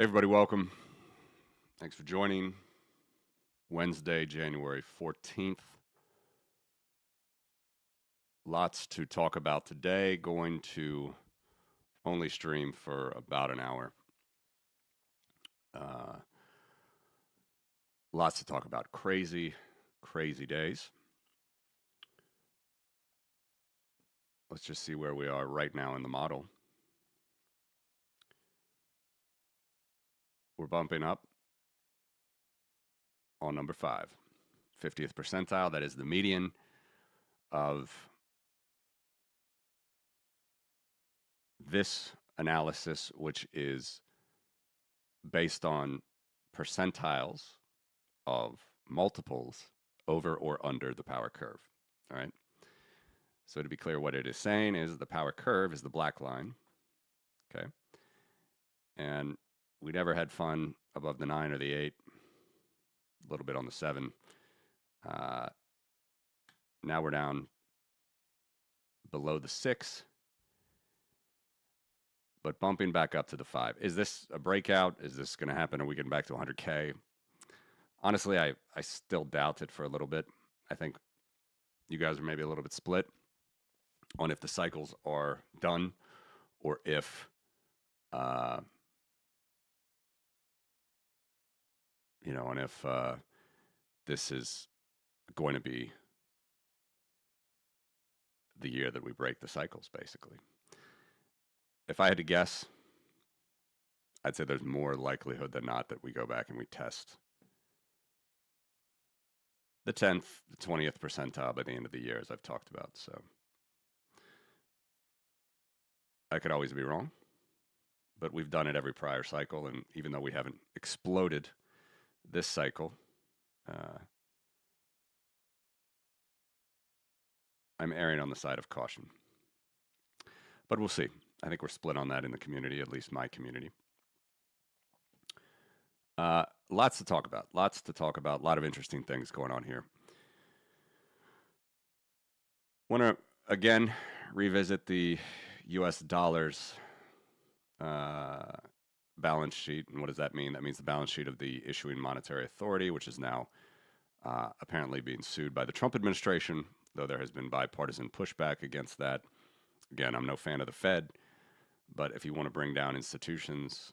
Hey everybody, welcome. Thanks for joining. Wednesday, January 14th. Lots to talk about today. Going to only stream for about an hour. Lots to talk about. Crazy days. Let's just see where we are right now in the model. We're bumping up on number 5, 50th percentile. That is the median of this analysis, which is based on percentiles of multiples over or under the power curve. All right. So to be clear, what it is saying is the power curve is the black line. Okay. And we never had fun above the 9 or the 8, a little bit on the 7. Now we're down below the 6, but bumping back up to the 5. Is this a breakout? Is this going to happen? Are we getting back to 100K? Honestly, I still doubt it for a little bit. I think you guys are maybe a little bit split on if the cycles are done or if and if this is going to be the year that we break the cycles, basically. If I had to guess, I'd say there's more likelihood than not that we go back and we test the 10th, the 20th percentile by the end of the year, as I've talked about. So I could always be wrong, but we've done it every prior cycle, and even though we haven't exploded this cycle, I'm erring on the side of caution. But we'll see. I think we're split on that in the community, at least my community. Lots to talk about. A lot of interesting things going on here. Want to, again, revisit the U.S. dollars balance sheet. And what does that mean? That means the balance sheet of the issuing monetary authority, which is now apparently being sued by the Trump administration, though there has been bipartisan pushback against that. Again, I'm no fan of the Fed, but if you want to bring down institutions,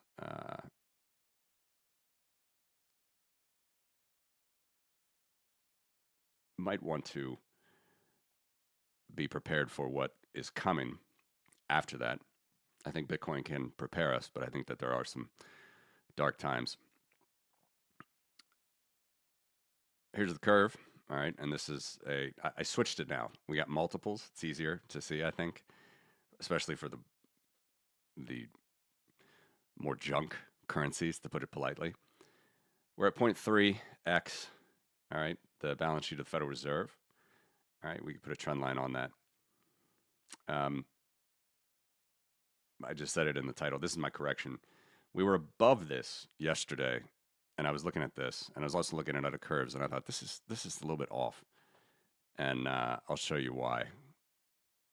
might want to be prepared for what is coming after that. I think Bitcoin can prepare us, but I think that there are some dark times. Here's the curve. All right, and this is I switched it now. We got multiples. It's easier to see, I think, especially for the more junk currencies, to put it politely. We're at 0.3x, all right, the balance sheet of the Federal Reserve. All right, we can put a trend line on that. I just said it in the title. This is my correction. We were above this yesterday, and I was looking at this, and I was also looking at other curves, and I thought this is a little bit off. And I'll show you why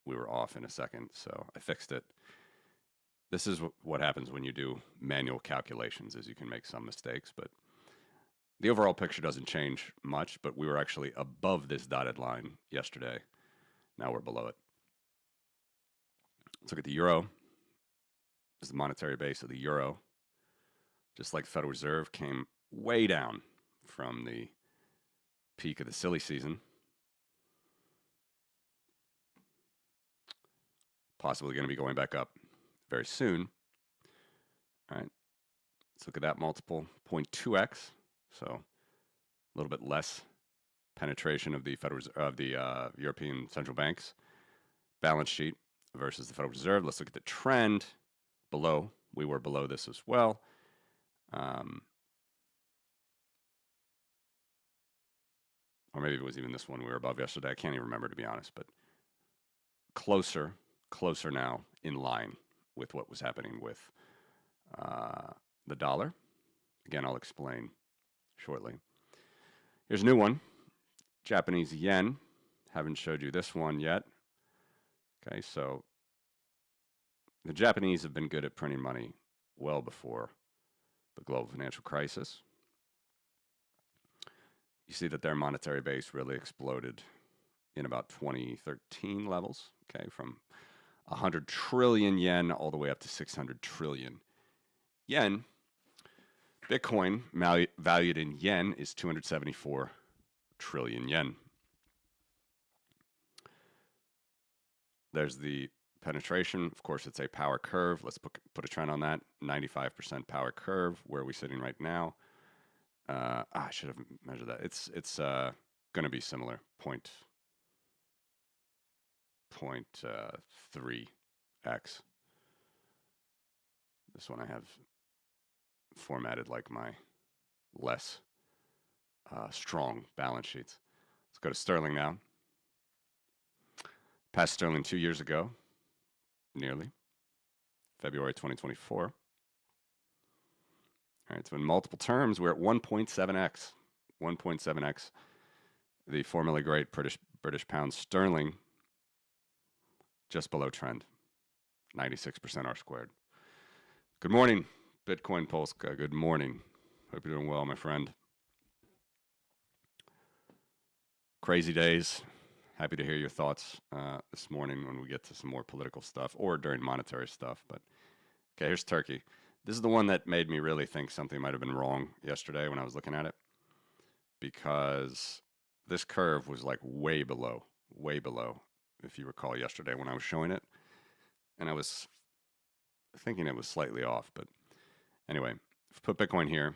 we were off in a second. So I fixed it. This is what happens when you do manual calculations, is you can make some mistakes, but the overall picture doesn't change much, but we were actually above this dotted line yesterday. Now we're below it. Let's look at the euro. This is the monetary base of the euro. Just like the Federal Reserve came way down from the peak of the silly season. Possibly going to be going back up very soon. All right. Let's look at that multiple, 0.2x. So a little bit less penetration of the European central banks balance sheet versus the Federal Reserve. Let's look at the trend below. We were below this as well. Or maybe it was even this one we were above yesterday. I can't even remember, to be honest, but closer now, in line with what was happening with the dollar. Again, I'll explain shortly. Here's a new one, Japanese yen. Haven't showed you this one yet. Okay, so the Japanese have been good at printing money well before the global financial crisis. You see that their monetary base really exploded in about 2013 levels, okay, from 100 trillion yen all the way up to 600 trillion yen. Bitcoin, valued in yen, is 274 trillion yen. There's the penetration. Of course, it's a power curve. Let's put a trend on that. 95% power curve. Where are we sitting right now? I should have measured that. It's going to be similar. 0.3x. This one I have formatted like my less strong balance sheets. Let's go to sterling now. Passed sterling 2 years ago, nearly, February 2024. All right, so in multiple terms, we're at 1.7x. 1.7x. The formerly great British pound sterling, just below trend, 96% R squared. Good morning, Bitcoin Polska. Good morning. Hope you're doing well, my friend. Crazy days. Happy to hear your thoughts this morning when we get to some more political stuff or during monetary stuff. But okay, here's Turkey. This is the one that made me really think something might have been wrong yesterday when I was looking at it, because this curve was like way below, if you recall yesterday when I was showing it. And I was thinking it was slightly off. But anyway, if we put Bitcoin here,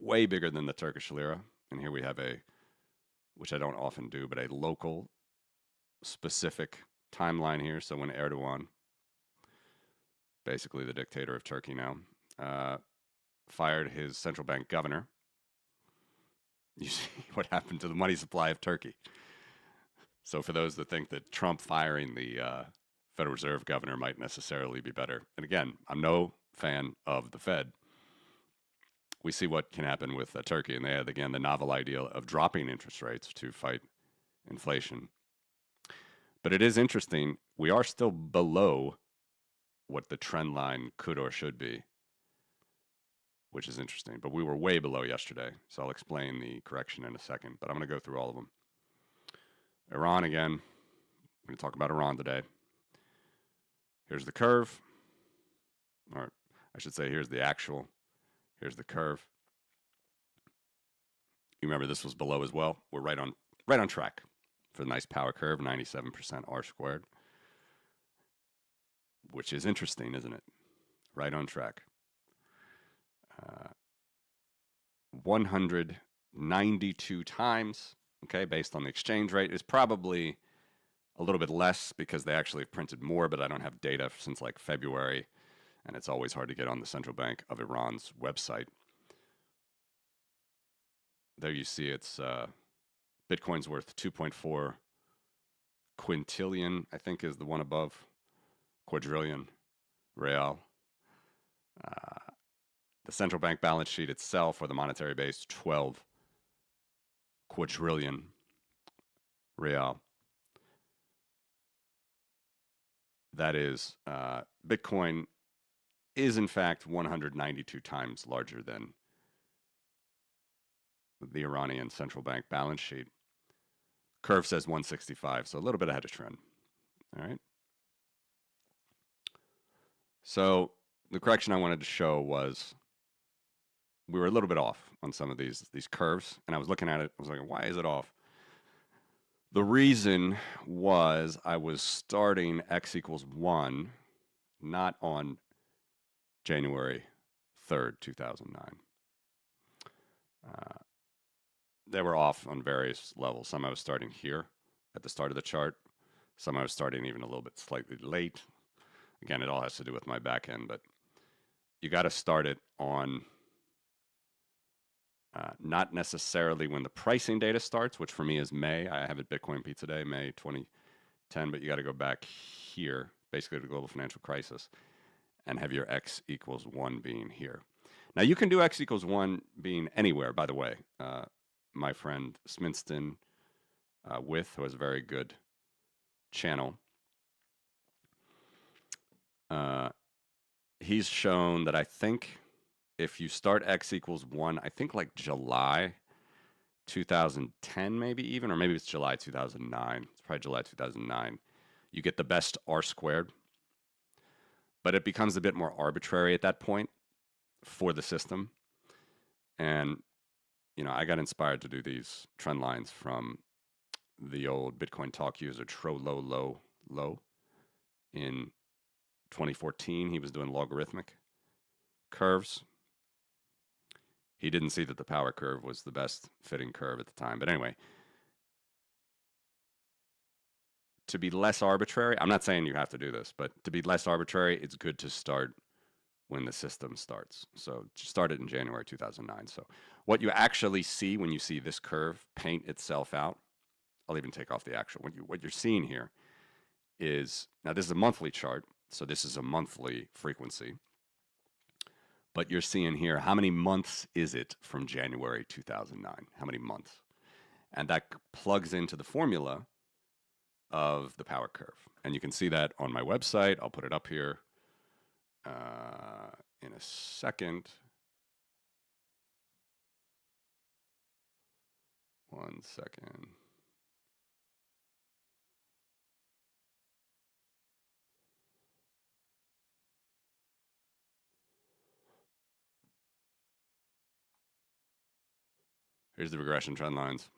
way bigger than the Turkish lira. And here we have which I don't often do, but a local specific timeline here. So when Erdogan, basically the dictator of Turkey now, fired his central bank governor, you see what happened to the money supply of Turkey. So for those that think that Trump firing the Federal Reserve governor might necessarily be better, and again, I'm no fan of the Fed, we see what can happen with Turkey. And they had, again, the novel idea of dropping interest rates to fight inflation. But it is interesting. We are still below what the trend line could or should be, which is interesting. But we were way below yesterday. So I'll explain the correction in a second. But I'm going to go through all of them. Iran again. I'm going to talk about Iran today. Here's the curve. Or I should say, here's the actual. Here's the curve. You remember this was below as well. We're right on track for the nice power curve, 97% R squared, which is interesting, isn't it? Right on track. 192 times, okay, based on the exchange rate, is probably a little bit less because they actually have printed more, but I don't have data since like February. And it's always hard to get on the Central Bank of Iran's website. There you see it's Bitcoin's worth 2.4 quintillion, I think is the one above, quadrillion real. The central bank balance sheet itself, or the monetary base, 12 quadrillion real. That is, Bitcoin is in fact 192 times larger than the Iranian central bank balance sheet. Curve says 165, so a little bit ahead of trend. All right. So the correction I wanted to show was we were a little bit off on some of these curves, and I was looking at it. I was like, why is it off? The reason was I was starting x equals 1, not on January 3rd, 2009. They were off on various levels. Some I was starting here at the start of the chart. Some I was starting even a little bit slightly late. Again, it all has to do with my back end, but you got to start it on not necessarily when the pricing data starts, which for me is May. I have it Bitcoin Pizza Day, May 2010, but you got to go back here, basically the global financial crisis, and have your x equals 1 being here. Now, you can do x equals 1 being anywhere, by the way. My friend Sminston who has a very good channel, he's shown that I think if you start x equals 1, I think like July 2010, maybe even, or maybe it's July 2009. It's probably July 2009. You get the best r squared, but it becomes a bit more arbitrary at that point for the system. And, I got inspired to do these trend lines from the old Bitcoin talk user Tro Low Low Low. In 2014, he was doing logarithmic curves. He didn't see that the power curve was the best fitting curve at the time. But anyway, to be less arbitrary, I'm not saying you have to do this, but to be less arbitrary, it's good to start when the system starts. So start it in January 2009. So what you actually see when you see this curve paint itself out, I'll even take off the actual. What you're seeing here is, now this is a monthly chart, so this is a monthly frequency. But you're seeing here, how many months is it from January 2009? How many months? And that plugs into the formula of the power curve. And you can see that on my website. I'll put it up here in a second. One second. Here's the regression trend lines.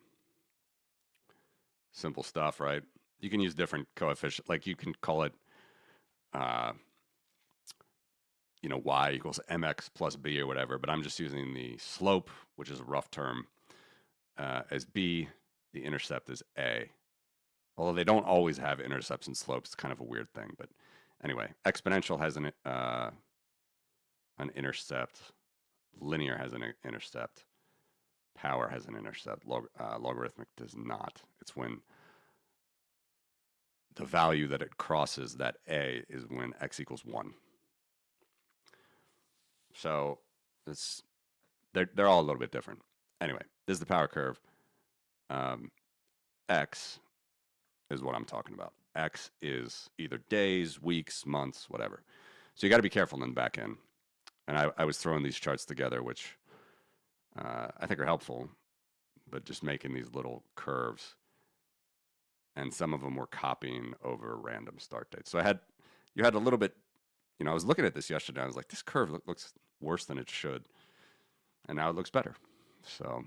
Simple stuff, right? You can use different coefficients. Like you can call it, y equals mx plus b or whatever. But I'm just using the slope, which is a rough term, as b. The intercept is a. Although they don't always have intercepts and slopes. It's kind of a weird thing. But anyway, exponential has an intercept. Linear has an intercept. Power has an intercept. Logarithmic does not. It's when the value that it crosses, that a, is when x equals 1. So they're all a little bit different. Anyway, this is the power curve. X is what I'm talking about. X is either days, weeks, months, whatever. So you got to be careful in the back end. And I was throwing these charts together, which I think are helpful, but just making these little curves. And some of them were copying over random start dates. So you had a little bit, I was looking at this yesterday. I was like, this curve looks worse than it should. And now it looks better. So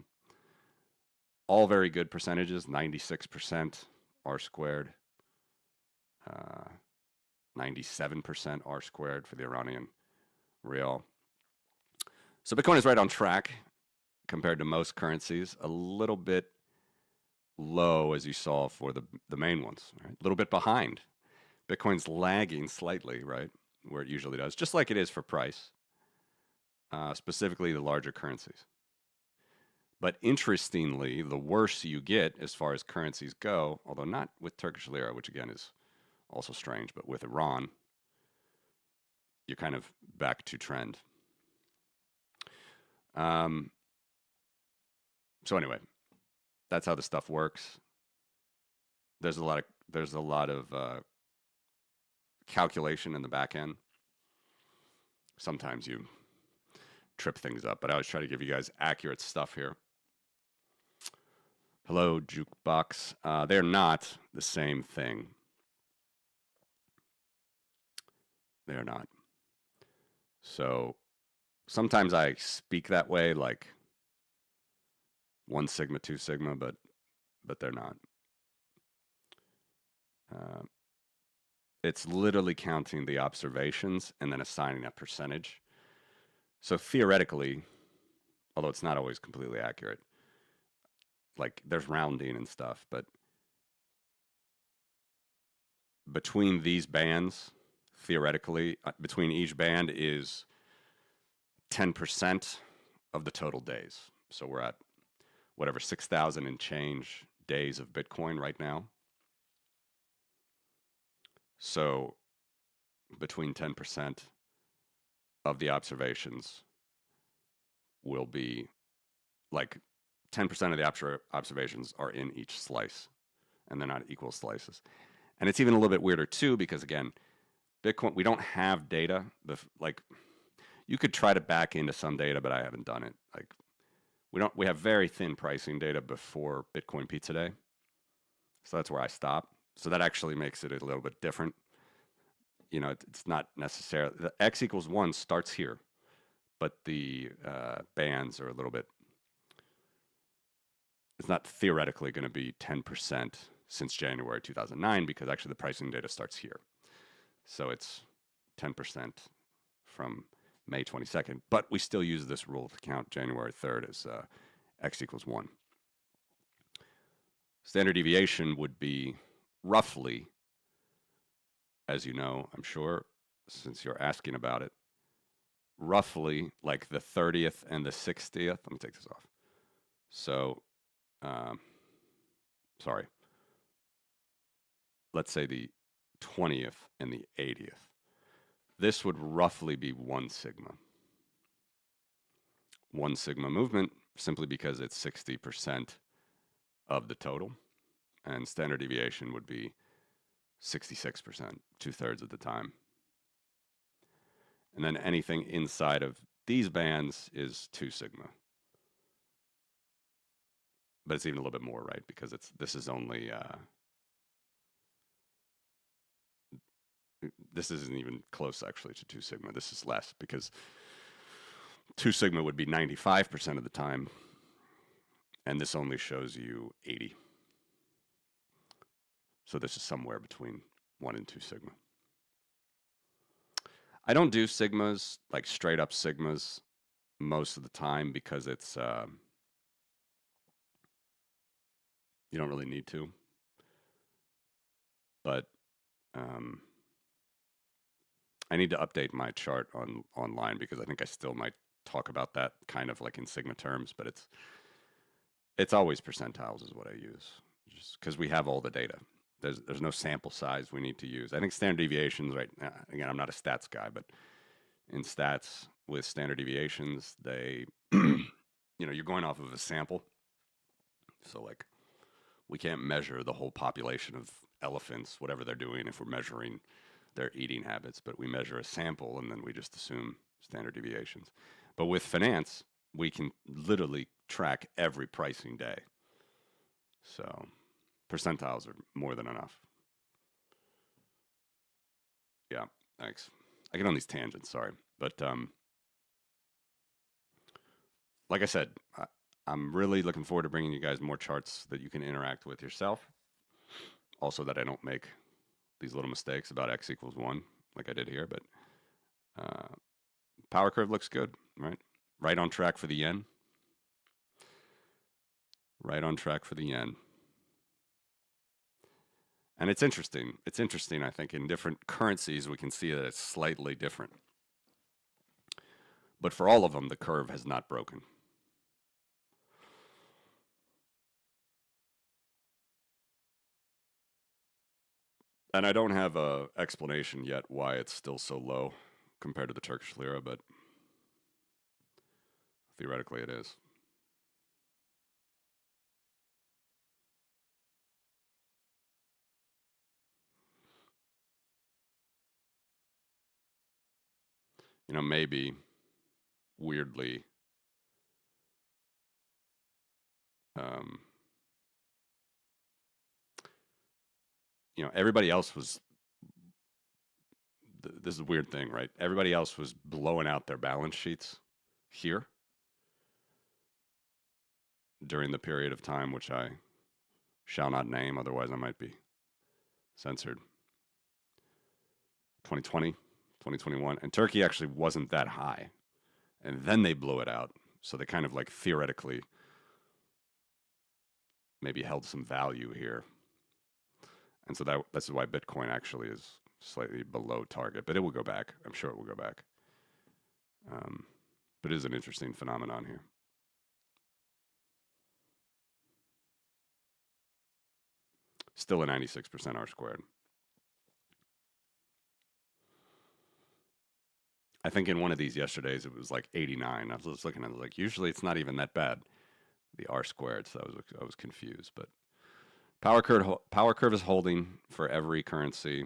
all very good percentages, 96% R squared, 97% R squared for the Iranian rial. So Bitcoin is right on track compared to most currencies, a little bit low, as you saw for the main ones, right? A little bit behind. Bitcoin's lagging slightly, right, where it usually does, just like it is for price, specifically the larger currencies. But interestingly, the worse you get as far as currencies go, although not with Turkish lira, which again is also strange, but with Iran, you're kind of back to trend. So anyway, that's how the stuff works. There's a lot of calculation in the back end. Sometimes you trip things up, but I always try to give you guys accurate stuff here. Hello, Jukebox. They're not the same thing. They're not. So sometimes I speak that way, like 1 sigma, 2 sigma, but they're not. It's literally counting the observations and then assigning a percentage. So theoretically, although it's not always completely accurate, like there's rounding and stuff, but between these bands, theoretically, between each band is 10% of the total days. So we're at whatever 6,000 and change days of Bitcoin right now. So between 10% of the observations will be, like 10% of the observations are in each slice, and they're not equal slices. And it's even a little bit weirder too, because again, Bitcoin, we don't have data. Like You could try to back into some data, but I haven't done it. Like we have very thin pricing data before Bitcoin Pizza Day. So that's where I stop. So that actually makes it a little bit different. You know, it's not necessarily the x equals 1 starts here, but the bands are a little bit. It's not theoretically going to be 10% since January 2009 because actually the pricing data starts here. So it's 10% from May 22nd, but we still use this rule to count January 3rd as x equals 1. Standard deviation would be roughly, as you know, I'm sure, since you're asking about it, roughly like the 30th and the 60th. Let me take this off. So, sorry. Let's say the 20th and the 80th. This would roughly be 1 sigma. 1 sigma movement simply because it's 60% of the total, and standard deviation would be 66%, 2/3 of the time. And then anything inside of these bands is 2 sigma. But it's even a little bit more, right? Because this is only this isn't even close actually to 2 sigma. This is less because 2 sigma would be 95% of the time, and this only shows you 80. So this is somewhere between 1 and 2 sigma. I don't do sigmas, like straight up sigmas, most of the time because it's you don't really need to. But I need to update my chart online because I think I still might talk about that kind of like in sigma terms, but it's always percentiles is what I use, just because we have all the data. There's no sample size we need to use. I think standard deviations, right? Again, I'm not a stats guy, but in stats with standard deviations, they, you're going off of a sample. So like, we can't measure the whole population of elephants, whatever they're doing, if we're measuring their eating habits, but we measure a sample and then we just assume standard deviations. But with finance, we can literally track every pricing day. So percentiles are more than enough. Yeah, thanks. I get on these tangents, sorry. But like I said, I'm really looking forward to bringing you guys more charts that you can interact with yourself. Also that I don't make these little mistakes about x equals 1 like I did here, but power curve looks good, right? Right on track for the yen. Right on track for the yen. And it's interesting. It's interesting, I think, in different currencies, we can see that it's slightly different. But for all of them, the curve has not broken. And I don't have an explanation yet why it's still so low compared to the Turkish lira, but theoretically it is. Maybe weirdly, everybody else was, this is a weird thing, right? Everybody else was blowing out their balance sheets here during the period of time which I shall not name, otherwise I might be censored. 2020, 2021, and Turkey actually wasn't that high. And then they blew it out. So they kind of like theoretically maybe held some value here. And so that's why Bitcoin actually is slightly below target, but it will go back. I'm sure it will go back. But it is an interesting phenomenon here. Still a 96% R squared. I think in one of these yesterdays it was like 89. I was looking at it like usually it's not even that bad, the R squared. So I was confused. But power curve is holding for every currency.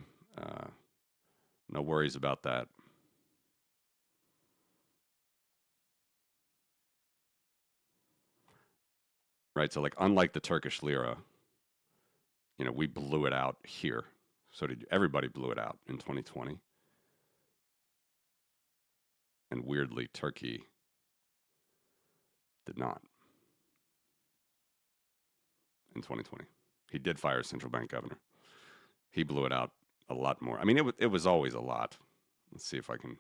No worries about that. right? So like unlike the Turkish lira, we blew it out here. So did everybody blew it out in 2020. And weirdly, Turkey did not in 2020. He did fire a central bank governor. He blew it out a lot more. I mean, it was always a lot. Let's see if I can.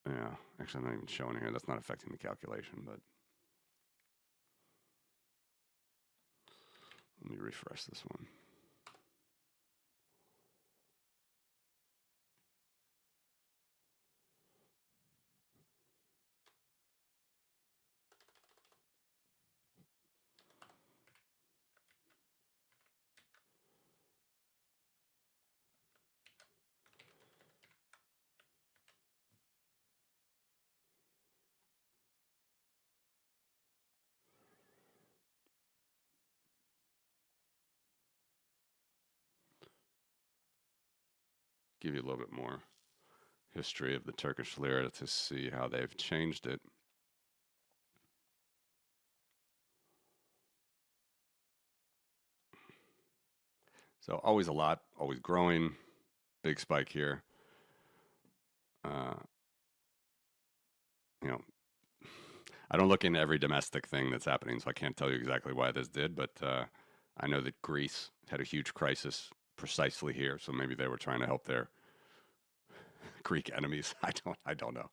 Yeah, actually, I'm not even showing here. That's not affecting the calculation, but let me refresh this one. Give you a little bit more history of the Turkish lira to see how they've changed it. So always a lot, always growing, big spike here. Uh, you know, I don't look into every domestic thing that's happening, so I can't tell you exactly why this did, but I know that Greece had a huge crisis precisely here, so maybe they were trying to help their Greek enemies. I don't know.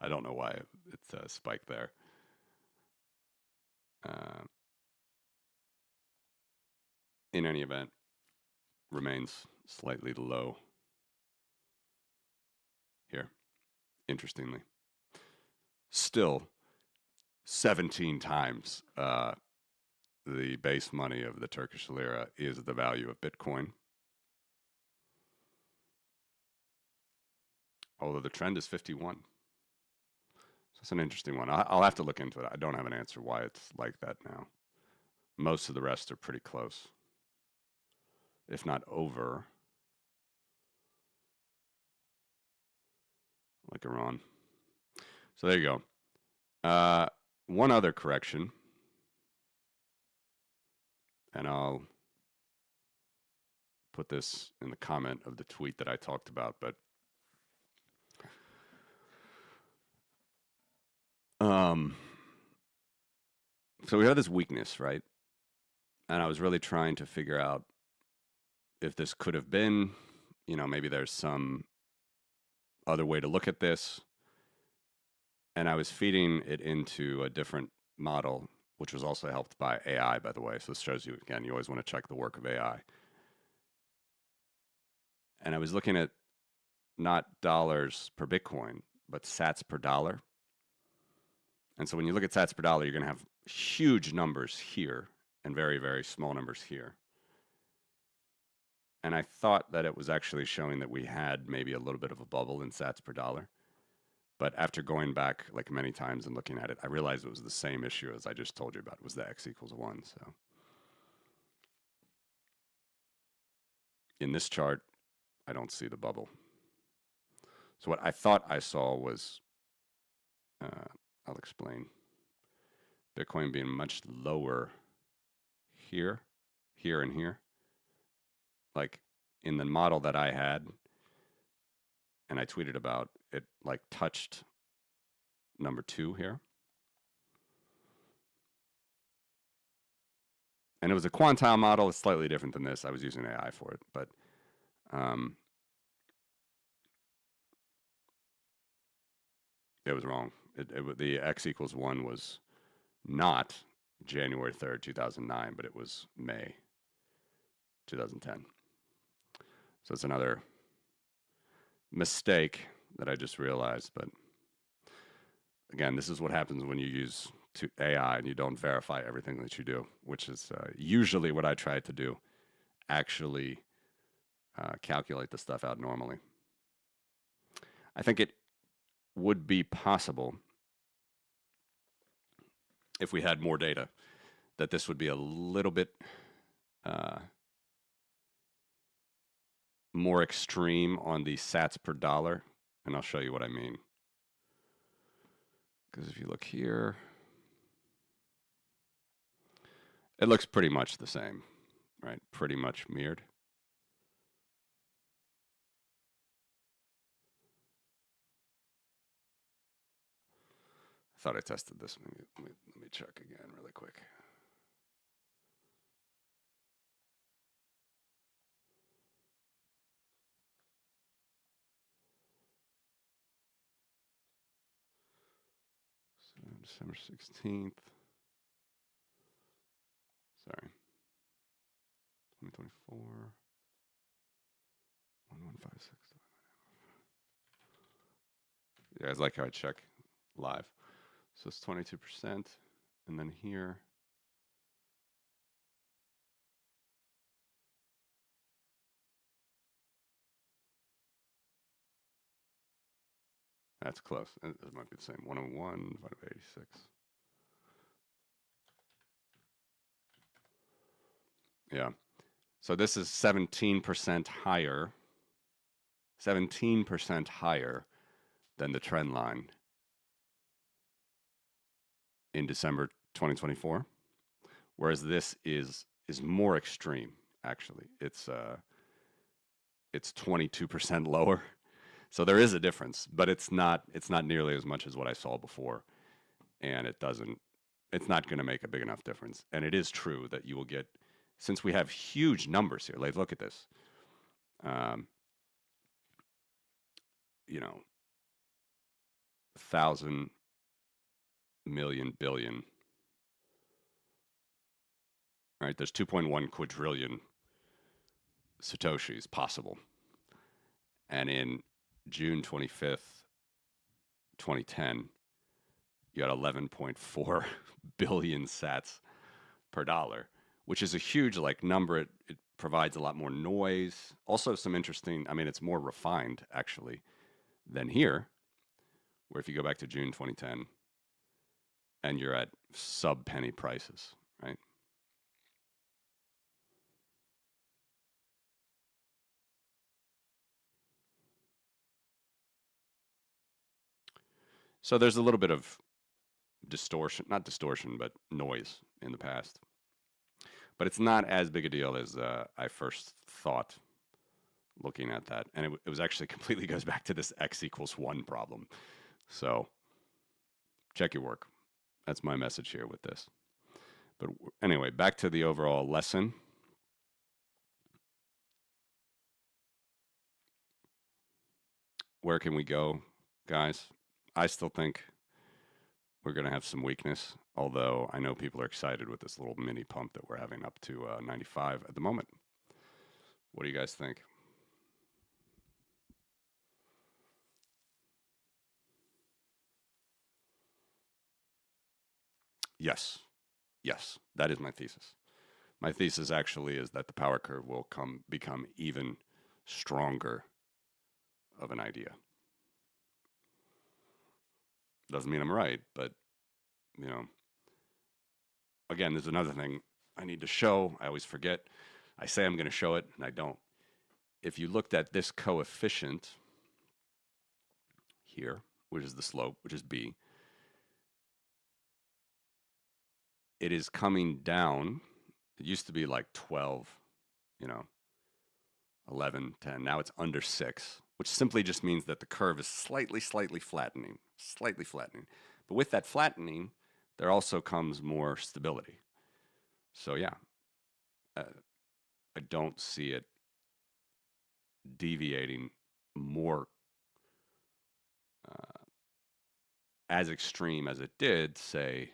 I don't know why it spiked there. Uh, in any event, remains slightly low here, interestingly. Still 17 times the base money of the Turkish lira is the value of Bitcoin. Although the trend is 51. So it's an interesting one. I'll have to look into it. I don't have an answer why it's like that now. Most of the rest are pretty close, if not over, like Iran. So there you go. One other correction, and I'll put this in the comment of the tweet that I talked about, but so we have this weakness, right? And I was really trying to figure out if this could have been, maybe there's some other way to look at this. And I was feeding it into a different model, which was also helped by AI, by the way. So this shows you, again, you always want to check the work of AI. And I was looking at not dollars per Bitcoin, but sats per dollar. And so when you look at sats per dollar, you're going to have huge numbers here and very, very small numbers here. And I thought that it was actually showing that we had maybe a little bit of a bubble in sats per dollar. But after going back like many times and looking at it, I realized it was the same issue as I just told you about. It was the x equals 1. So in this chart, I don't see the bubble. So what I thought I saw was, I'll explain, Bitcoin being much lower here, here, and here. Like in the model that I had, and I tweeted about, it like touched number 2 here. And it was a quantile model. It's slightly different than this. I was using AI for it, but it was wrong. The x equals 1 was not January 3rd, 2009, but it was May 2010. So it's another mistake that I just realized. But again, this is what happens when you use AI and you don't verify everything that you do, which is usually what I try to do, actually calculate the stuff out normally. I think it would be possible if we had more data that this would be a little bit more extreme on the sats per dollar, and I'll show you what I mean. Because if you look here, it looks pretty much the same, right? Pretty much mirrored. I thought I tested this. Maybe, let me check again really quick. So December 16th. Sorry. 2024. 1156. Yeah, it's like how I check live. So it's 22%. And then here, that's close. It might be the same. 101 divided by 86. Yeah. So this is 17% higher. 17% higher than the trend line in December 2024. Whereas this is more extreme, actually. It's 22% lower. So there is a difference, but it's not nearly as much as what I saw before. And it's not going to make a big enough difference. And it is true that you will get, since we have huge numbers here, like look at this. You know, 1,000 million billion, right? There's 2.1 quadrillion Satoshis possible. And in June 25th, 2010, you had 11.4 billion sats per dollar, which is a huge like number. It provides a lot more noise. Also some interesting, I mean, it's more refined actually than here, where if you go back to June 2010 and you're at sub penny prices, right? So there's a little bit of distortion, not distortion, but noise in the past. But it's not as big a deal as I first thought looking at that. And it was actually completely goes back to this x equals 1 problem. So check your work. That's my message here with this. But anyway, back to the overall lesson. Where can we go, guys? I still think we're going to have some weakness, although I know people are excited with this little mini pump that we're having up to 95 at the moment. What do you guys think? Yes. Yes, that is my thesis. My thesis actually is that the power curve will become even stronger of an idea. Doesn't mean I'm right, but you know, again, there's another thing I need to show. I always forget. I say I'm going to show it, and I don't. If you looked at this coefficient here, which is the slope, which is b, it is coming down. It used to be like 12, 11, 10. Now it's under 6, which simply just means that the curve is slightly flattening. But with that flattening, there also comes more stability. So yeah, I don't see it deviating more as extreme as it did, say,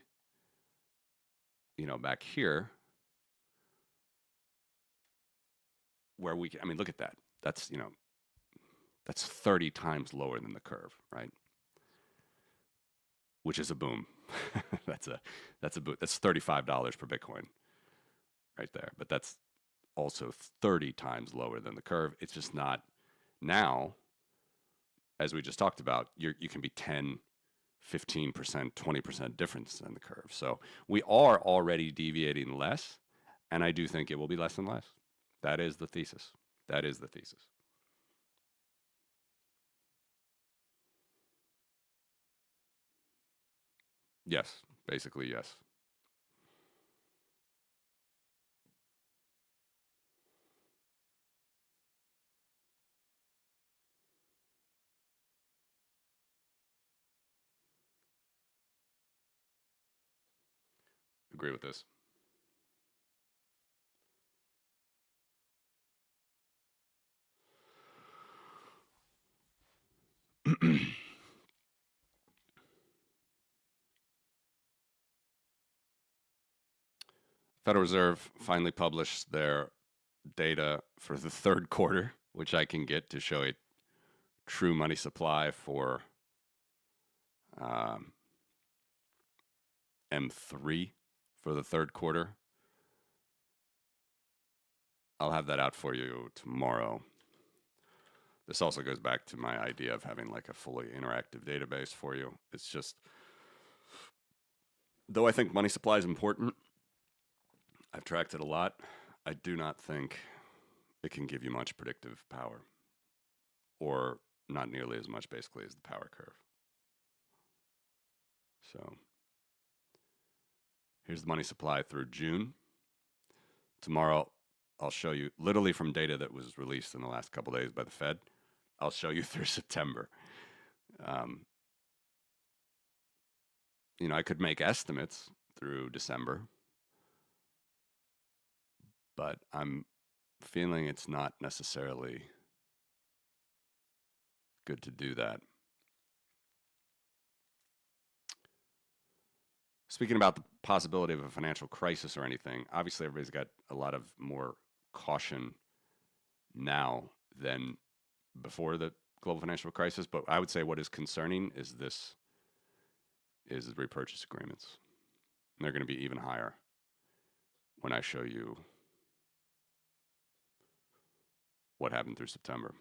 back here, where we can, I mean, look at that. That's 30 times lower than the curve, right? Which is a boom. that's a boom. That's $35 per Bitcoin right there. But that's also 30 times lower than the curve. It's just not now, as we just talked about, you can be 10, 15%, 20% difference in the curve. So we are already deviating less, and I do think it will be less and less. That is the thesis. That is the thesis. Yes, basically, yes. Agree with this. Federal Reserve finally published their data for the third quarter, which I can get to show a true money supply for um, M3 for the third quarter. I'll have that out for you tomorrow. This also goes back to my idea of having like a fully interactive database for you. It's just, though I think money supply is important, I've tracked it a lot. I do not think it can give you much predictive power, or not nearly as much basically as the power curve. So here's the money supply through June. Tomorrow, I'll show you literally from data that was released in the last couple days by the Fed. I'll show you through September. Um, I could make estimates through December, but I'm feeling it's not necessarily good to do that. Speaking about the possibility of a financial crisis or anything, obviously everybody's got a lot of more caution now than before the global financial crisis. But I would say what is concerning is the repurchase agreements. And they're going to be even higher when I show you what happened through September.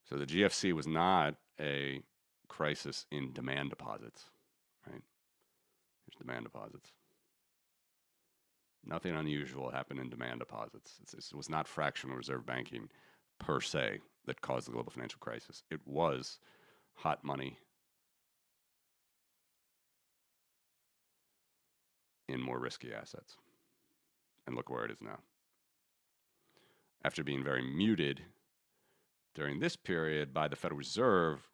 So the GFC was not a crisis in demand deposits, right? Here's demand deposits. Nothing unusual happened in demand deposits. It was not fractional reserve banking per se that caused the global financial crisis. It was hot money in more risky assets. And look where it is now. After being very muted during this period by the Federal Reserve,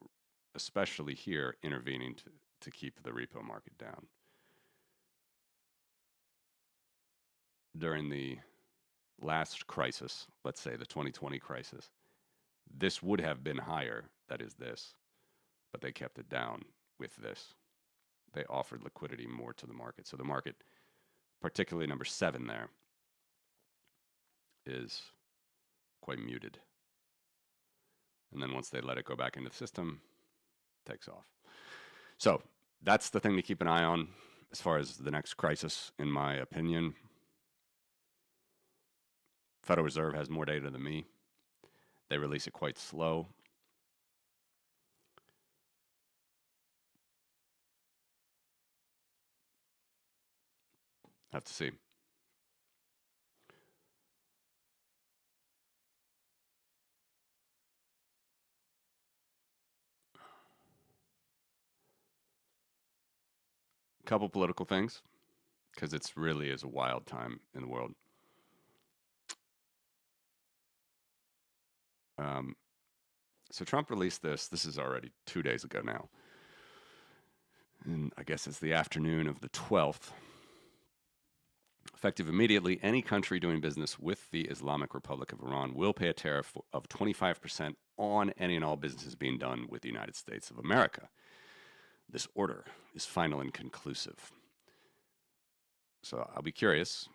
especially here, intervening to keep the repo market down. During the last crisis, let's say the 2020 crisis, this would have been higher, that is this, but they kept it down with this. They offered liquidity more to the market. So the market, particularly number 7 there, is quite muted. And then once they let it go back into the system, it takes off. So that's the thing to keep an eye on as far as the next crisis, in my opinion. Federal Reserve has more data than me. They release it quite slow. Have to see. A couple political things, because it's really is a wild time in the world. So Trump released this. This is already 2 days ago now. And I guess it's the afternoon of the 12th. Effective immediately, any country doing business with the Islamic Republic of Iran will pay a tariff of 25% on any and all businesses being done with the United States of America. This order is final and conclusive. So I'll be curious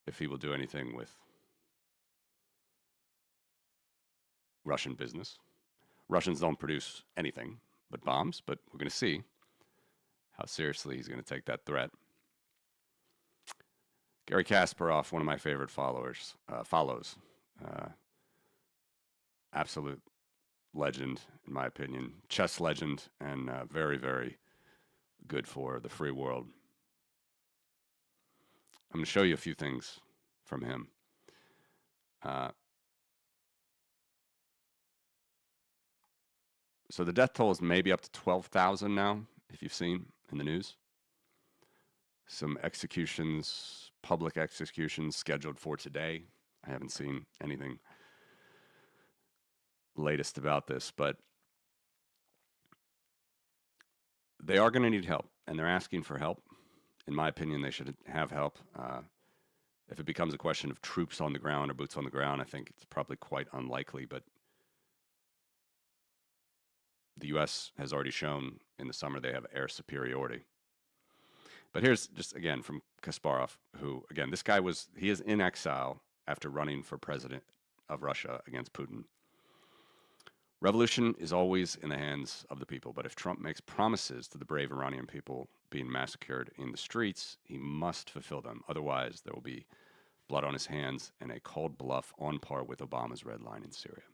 if he will do anything with Russian business. Russians don't produce anything but bombs, but we're going to see how seriously he's going to take that threat. Gary Kasparov, one of my favorite follows. Absolute legend, in my opinion. Chess legend, and very, very good for the free world. I'm going to show you a few things from him. So the death toll is maybe up to 12,000 now, if you've seen in the news. Some executions, public executions scheduled for today. I haven't seen anything latest about this, but they are going to need help, and they're asking for help. In my opinion, they should have help. If it becomes a question of troops on the ground or boots on the ground, I think it's probably quite unlikely, but the U.S. has already shown in the summer they have air superiority. But here's just, again, from Kasparov, who, again, this guy he is in exile after running for president of Russia against Putin. Revolution is always in the hands of the people, but if Trump makes promises to the brave Iranian people being massacred in the streets, he must fulfill them. Otherwise, there will be blood on his hands and a cold bluff on par with Obama's red line in Syria.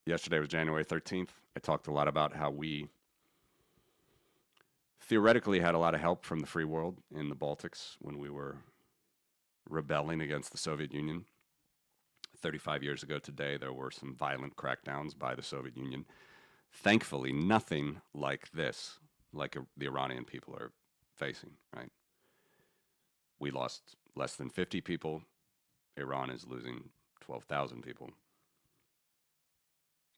Yesterday was January 13th. I talked a lot about how we theoretically had a lot of help from the free world in the Baltics when we were rebelling against the Soviet Union. 35 years ago today, there were some violent crackdowns by the Soviet Union. Thankfully, nothing like this, like the Iranian people are facing, right? We lost less than 50 people. Iran is losing 12,000 people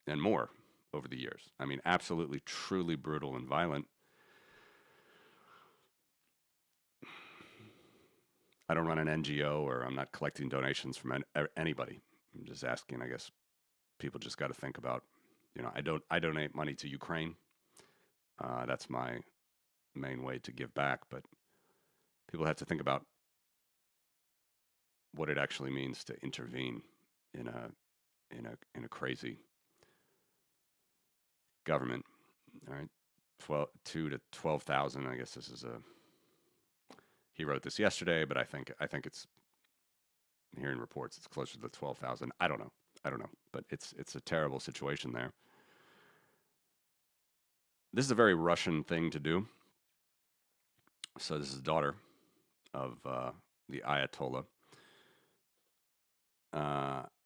and more over the years. I mean, absolutely, truly brutal and violent. I don't run an NGO, or I'm not collecting donations from anybody. I'm just asking, I guess people just got to think about, I donate money to Ukraine. That's my main way to give back, but people have to think about what it actually means to intervene in a crazy government. All right, 2 to 12,000. I guess this is he wrote this yesterday, but I think it's, hearing reports, it's closer to 12,000. I don't know, but it's a terrible situation there. This is a very Russian thing to do. So this is the daughter of the Ayatollah,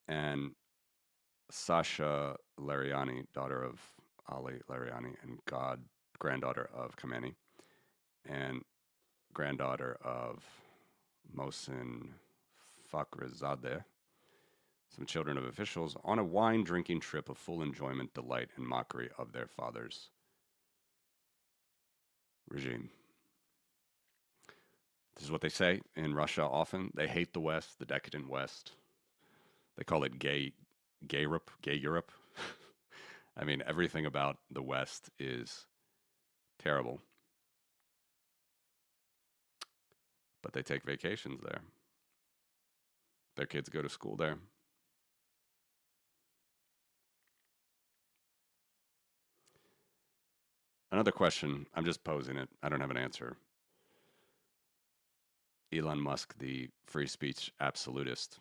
and Sasha Lariani, daughter of Ali Lariani and granddaughter of Khamenei, and granddaughter of Mohsen Fakhrizadeh, some children of officials, on a wine-drinking trip of full enjoyment, delight, and mockery of their father's regime. This is what they say in Russia often. They hate the West, the decadent West. They call it gay Europe. I mean, everything about the West is terrible. But they take vacations there. Their kids go to school there. Another question, I'm just posing it. I don't have an answer. Elon Musk, the free speech absolutist.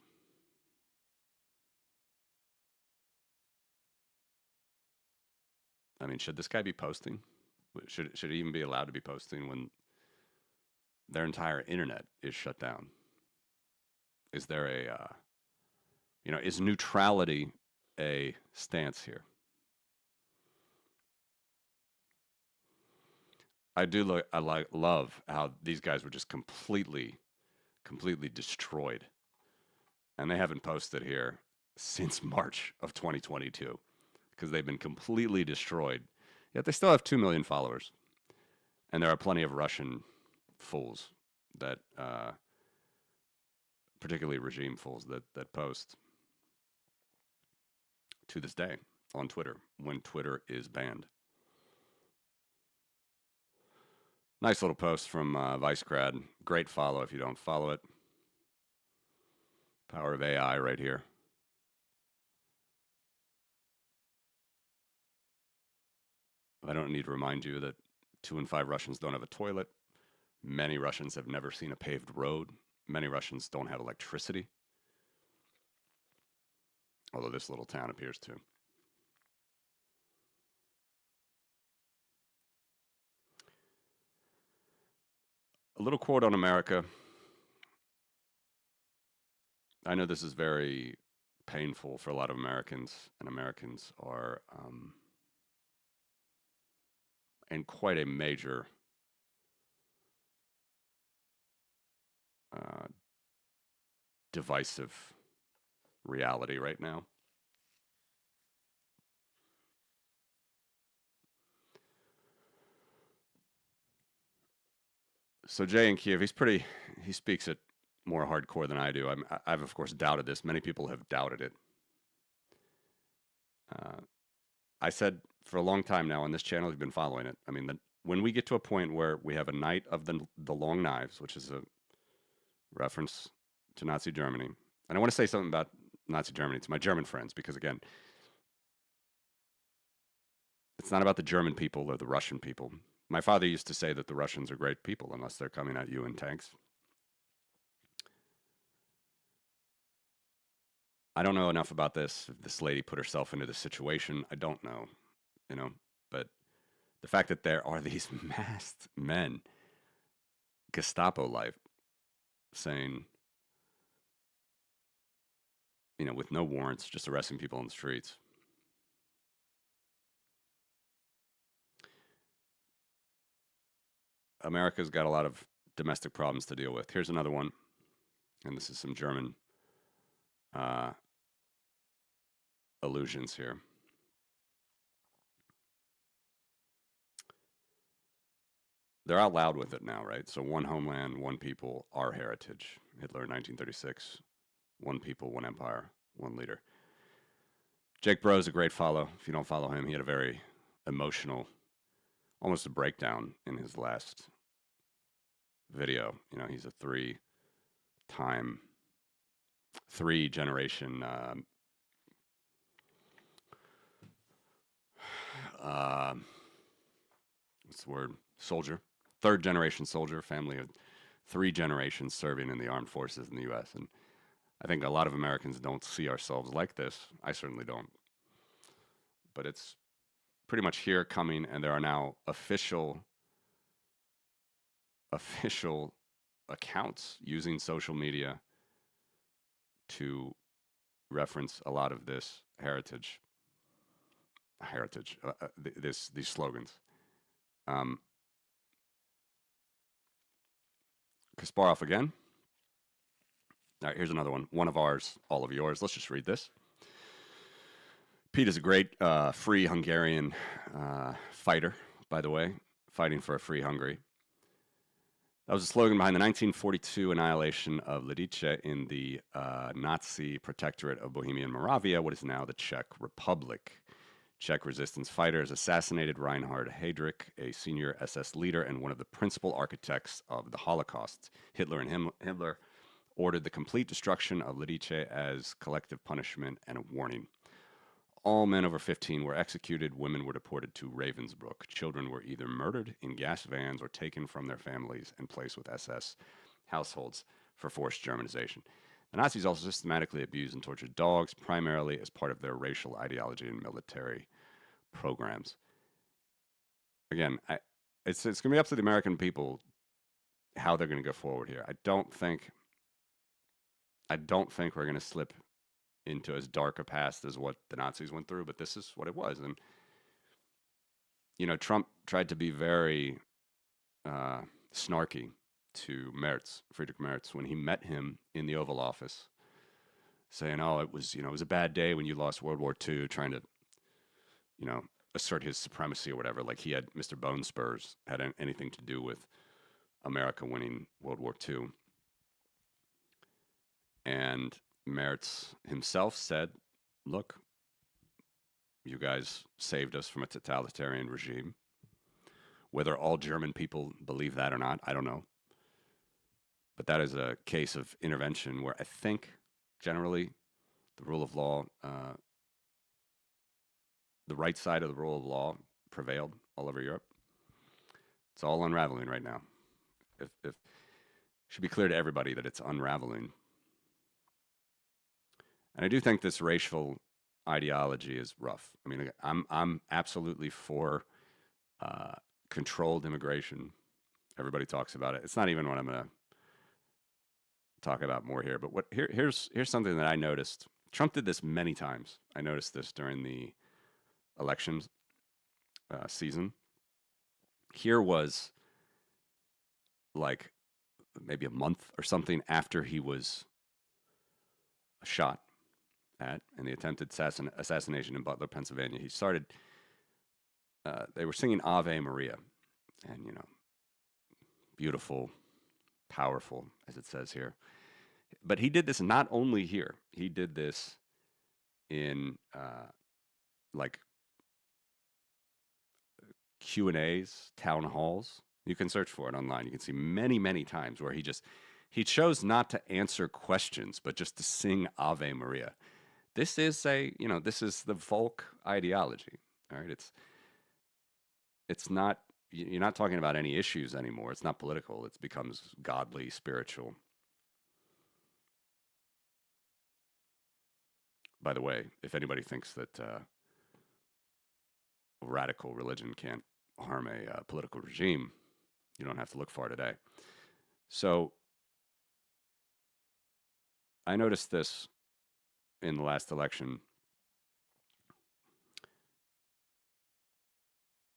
I mean, should this guy be posting? Should he even be allowed to be posting when their entire internet is shut down? Is there is neutrality a stance here? I love how these guys were just completely destroyed, and they haven't posted here since March of 2022 because they've been completely destroyed. Yet they still have 2 million followers, and there are plenty of Russian fools that, particularly regime fools, that post to this day on Twitter when Twitter is banned. Nice little post from Vicegrad. Great follow if you don't follow it. Power of AI right here. I don't need to remind you that 2 in 5 Russians don't have a toilet. Many Russians have never seen a paved road. Many Russians don't have electricity. Although this little town appears to. A little quote on America. I know this is very painful for a lot of Americans, and Americans are in quite a major divisive reality right now. So Jay in Kiev, he speaks it more hardcore than I do. I've of course doubted this. Many people have doubted it. I said for a long time now on this channel, you've been following it. I mean, when we get to a point where we have a Night of the Long Knives, which is a reference to Nazi Germany, and I want to say something about Nazi Germany to my German friends, because again, it's not about the German people or the Russian people. My father used to say that the Russians are great people unless they're coming at you in tanks. I don't know enough about this. If this lady put herself into this situation, I don't know, but the fact that there are these masked men, Gestapo like, saying, with no warrants, just arresting people on the streets. America's got a lot of domestic problems to deal with. Here's another one, and this is some German allusions here. They're out loud with it now, right? So one homeland, one people, our heritage. Hitler, 1936. One people, one empire, one leader. Jake Bro is a great follow. If you don't follow him, he had a very emotional, almost a breakdown in his last video. He's a three generation what's the word? Soldier. Third generation soldier, family of 3 generations serving in the armed forces in the U.S. And I think a lot of Americans don't see ourselves like this. I certainly don't. But it's pretty much here coming, and there are now official accounts using social media to reference a lot of this these slogans. Kasparov again. All right, here's another one. One of ours, all of yours. Let's just read this. Pete is a great free Hungarian fighter, by the way, fighting for a free Hungary. That was a slogan behind the 1942 annihilation of Lidice in the Nazi protectorate of Bohemian Moravia, what is now the Czech Republic. Czech resistance fighters assassinated Reinhard Heydrich, a senior SS leader and one of the principal architects of the Holocaust. Hitler and Himmler ordered the complete destruction of Lidice as collective punishment and a warning. All men over 15 were executed. Women were deported to Ravensbrück. Children were either murdered in gas vans or taken from their families and placed with SS households for forced Germanization. The Nazis also systematically abused and tortured dogs, primarily as part of their racial ideology and military programs. Again, it's going to be up to the American people how they're going to go forward here. I don't think we're going to slip into as dark a past as what the Nazis went through, but this is what it was. And Trump tried to be very snarky to Friedrich Merz, when he met him in the Oval Office, saying, "Oh, it was a bad day when you lost World War II," trying to assert his supremacy or whatever, like he had Mr. Bone Spurs had anything to do with America winning World War II. And Merz himself said, "Look, you guys saved us from a totalitarian regime. Whether all German people believe that or not, I don't know. But that is a case of intervention where I think generally the rule of law, the right side of the rule of law prevailed all over Europe. It's all unraveling right now. If it should be clear to everybody that it's unraveling. And I do think this racial ideology is rough. I mean, I'm absolutely for controlled immigration. Everybody talks about it. It's not even what I'm going to talk about more here. But here's something that I noticed. Trump did this many times. I noticed this during the elections season. Here was like maybe a month or something after he was shot at in the attempted assassination in Butler, Pennsylvania. He started. They were singing Ave Maria, and beautiful, powerful, as it says here. But he did this not only here. He did this in like Q&As, town halls. You can search for it online. You can see many, many times where he chose not to answer questions, but just to sing Ave Maria. This is this is the folk ideology. All right. It's not, you're not talking about any issues anymore. It's not political. It becomes godly, spiritual. By the way, if anybody thinks that radical religion can't harm a political regime, you don't have to look far today. So I noticed this in the last election.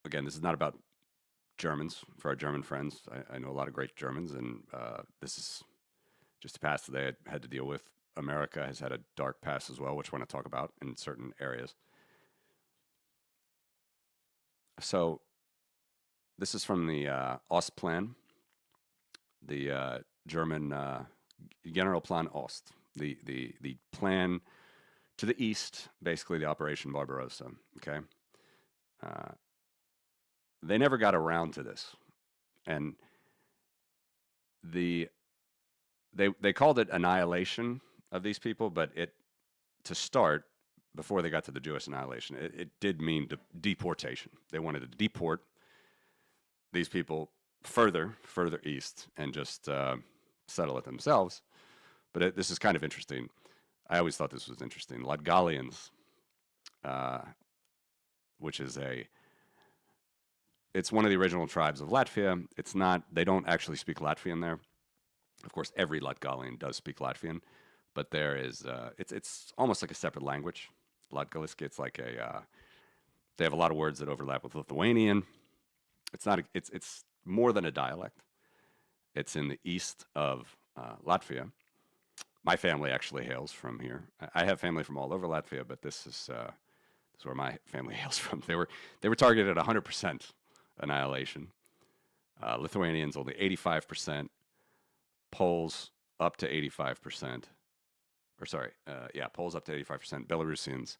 Again, this is not about Germans. For our German friends, I know a lot of great Germans, and this is just a past that they had to deal with. America has had a dark past as well, which I want to talk about in certain areas. So this is from the Ostplan, the German Generalplan Ost, the plan to the east, basically the Operation Barbarossa. Okay, they never got around to this, and they called it annihilation of these people, but to start, before they got to the Jewish annihilation, it did mean deportation. They wanted to deport these people further east and just settle it themselves. But this is kind of interesting. I always thought this was interesting. Latgolians, which is it's one of the original tribes of Latvia. It's not, they don't actually speak Latvian there. Of course, every Latgolian does speak Latvian, but there is, it's almost like a separate language. Latgalisk, it's like they have a lot of words that overlap with Lithuanian. It's not, it's more than a dialect. It's in the east of Latvia. My family actually hails from here. I have family from all over Latvia, but this is where my family hails from. They were targeted at 100% annihilation. Lithuanians only 85%. Poles up to 85%. Or sorry, Poles up to 85%. Belarusians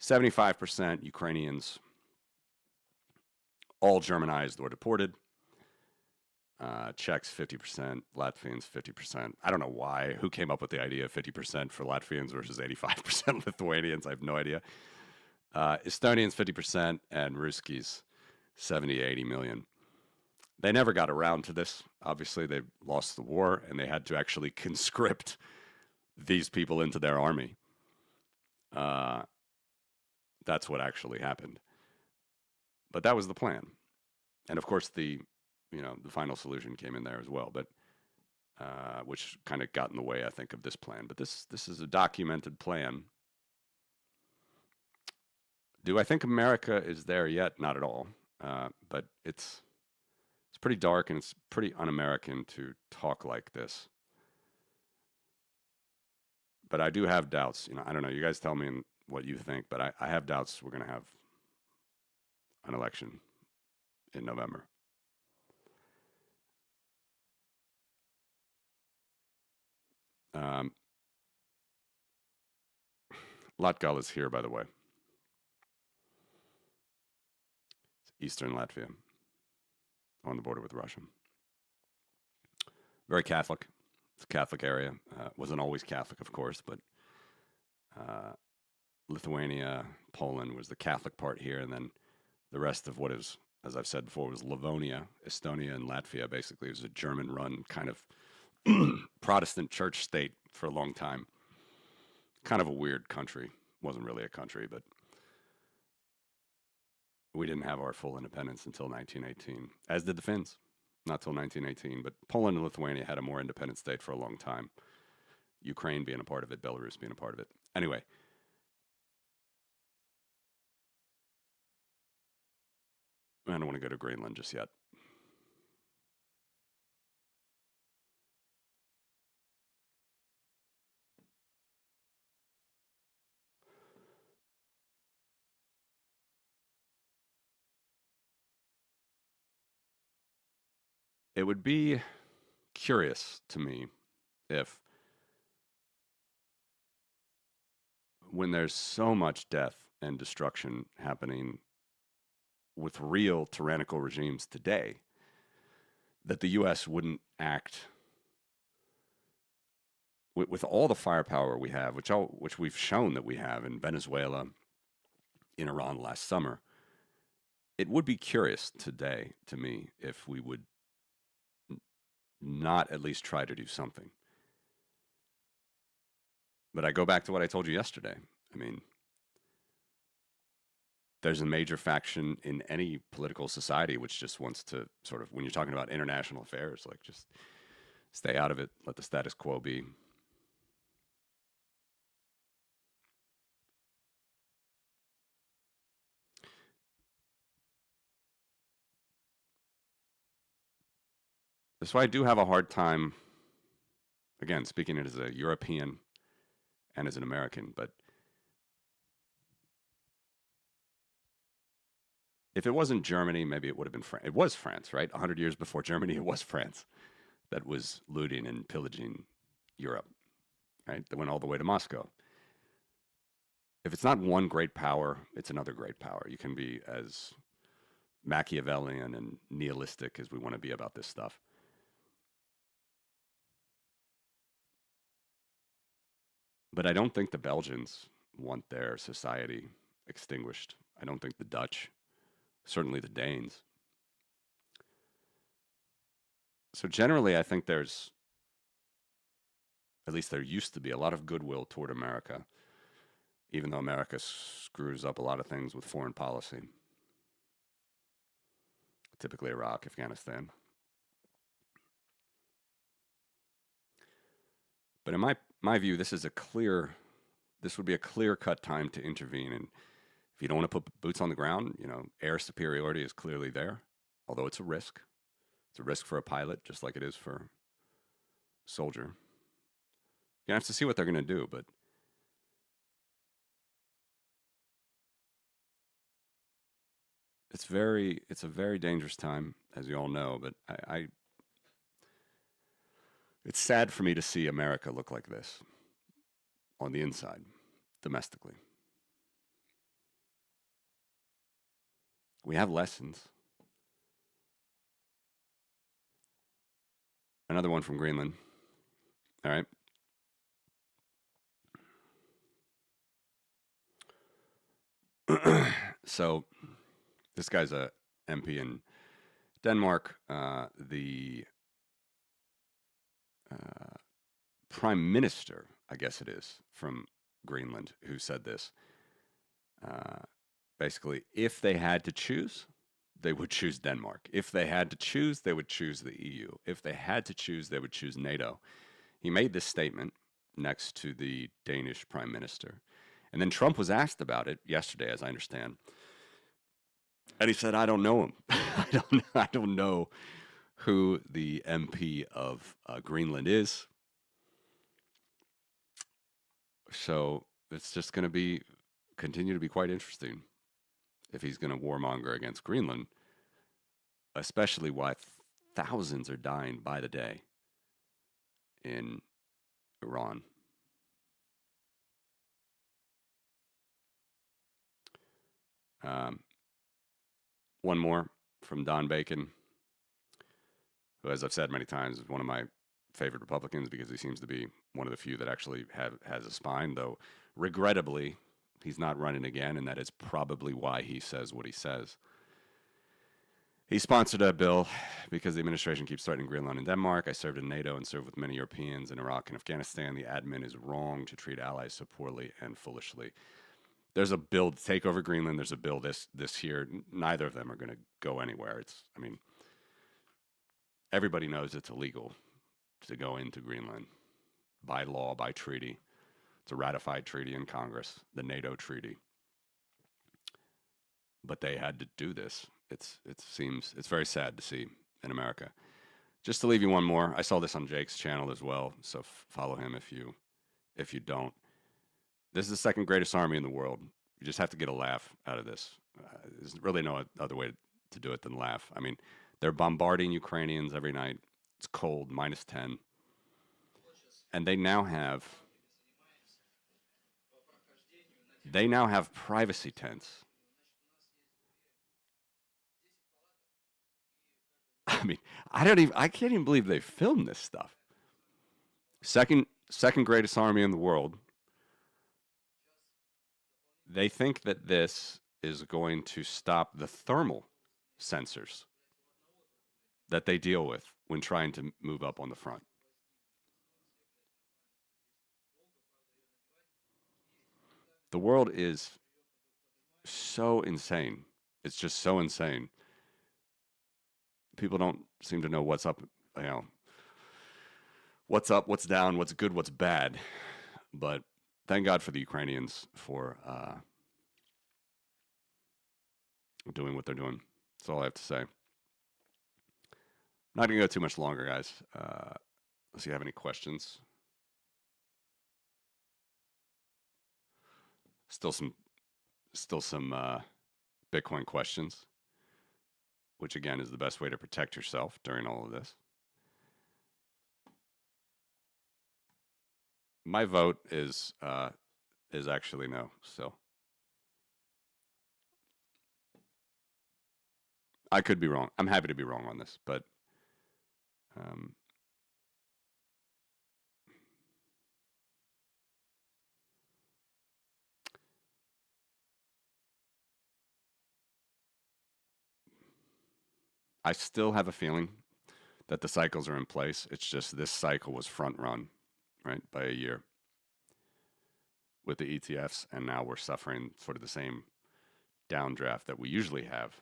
75%. Ukrainians all Germanized or deported. Czechs 50%, Latvians 50%. I don't know why. Who came up with the idea of 50% for Latvians versus 85% Lithuanians? I have no idea. Estonians 50% and Ruskies 70, 80 million. They never got around to this. Obviously, they lost the war and they had to actually conscript these people into their army. That's what actually happened. But that was the plan. And of course, the final solution came in there as well, but which kind of got in the way, I think, of this plan. But this is a documented plan. Do I think America is there yet? Not at all. But it's pretty dark and it's pretty un-American to talk like this. But I do have doubts. I don't know. You guys tell me what you think, but I have doubts we're going to have an election in November. Latgal is here, by the way. It's eastern Latvia, on the border with Russia. Very Catholic. It's a Catholic area. Wasn't always Catholic, of course, but Lithuania, Poland was the Catholic part here, and then the rest of what is, as I've said before, was Livonia, Estonia, and Latvia. Basically, it was a German-run kind of Protestant church state for a long time. Kind of a weird country. Wasn't really a country, but we didn't have our full independence until 1918, as did the Finns. not till 1918, but Poland and Lithuania had a more independent state for a long time. Ukraine being a part of it, Belarus being a part of it. Anyway, I don't want to go to Greenland just yet. It would be curious to me if, when there's so much death and destruction happening with real tyrannical regimes today, that the U.S. wouldn't act with all the firepower we have, which we've shown that we have in Venezuela, in Iran last summer. It would be curious today to me if we would not at least try to do something. But I go back to what I told you yesterday. I mean, there's a major faction in any political society which just wants to sort of, when you're talking about international affairs, like just stay out of it, let the status quo be. So I do have a hard time, again, speaking it as a European and as an American, but if it wasn't Germany, maybe it would have been France. It was France, right? 100 years before Germany, it was France that was looting and pillaging Europe, right? That went all the way to Moscow. If it's not one great power, it's another great power. You can be as Machiavellian and nihilistic as we want to be about this stuff. But I don't think the Belgians want their society extinguished. I don't think the Dutch, certainly the Danes. So generally, I think there's, at least there used to be, a lot of goodwill toward America, even though America screws up a lot of things with foreign policy, typically Iraq, Afghanistan. But in my view, this would be a clear-cut time to intervene. And if you don't want to put boots on the ground, air superiority is clearly there, although it's a risk. It's a risk for a pilot, just like it is for a soldier. You're gonna have to see what they're gonna do, but it's a very dangerous time, as you all know. But it's sad for me to see America look like this on the inside, domestically. We have lessons. Another one from Greenland. All right. So this guy's a MP in Denmark. The prime minister, I guess it is, from Greenland, who said this. Basically, if they had to choose, they would choose Denmark. If they had to choose, they would choose the EU. If they had to choose, they would choose NATO. He made this statement next to the Danish prime minister. And then Trump was asked about it yesterday, as I understand. And he said, I don't know him. I don't know who the MP of Greenland is. So it's just going to continue to be quite interesting if he's going to warmonger against Greenland, especially why thousands are dying by the day in Iran. One more from Don Bacon, who, as I've said many times, is one of my favorite Republicans because he seems to be one of the few that actually has a spine, though regrettably he's not running again, and that is probably why he says what he says. He sponsored a bill because the administration keeps threatening Greenland and Denmark. I served in NATO and served with many Europeans in Iraq and Afghanistan. The admin is wrong to treat allies so poorly and foolishly. There's a bill to take over Greenland. There's a bill this year. Neither of them are going to go anywhere. everybody knows it's illegal to go into Greenland by law, by treaty. It's a ratified treaty in Congress, the NATO treaty. But they had to do this. It's very sad to see in America. Just to leave you one more, I saw this on Jake's channel as well, so follow him if you don't. This is the second greatest army in the world. You just have to get a laugh out of this. There's really no other way to do it than laugh. I mean, they're bombarding Ukrainians every night. It's cold, -10, and they now have privacy tents. I mean, I can't even believe they filmed this stuff. Second greatest army in the world. They think that this is going to stop the thermal sensors that they deal with when trying to move up on the front. The world is so insane. It's just so insane. People don't seem to know what's up, you know, what's up, what's down, what's good, what's bad. But thank God for the Ukrainians for doing what they're doing. That's all I have to say. Not going to go too much longer, guys. Unless you have any questions. Still some Bitcoin questions, which again is the best way to protect yourself during all of this. My vote is actually no. So I could be wrong. I'm happy to be wrong on this, but I still have a feeling that the cycles are in place. It's just this cycle was front run, right, by a year with the ETFs, and now we're suffering sort of the same downdraft that we usually have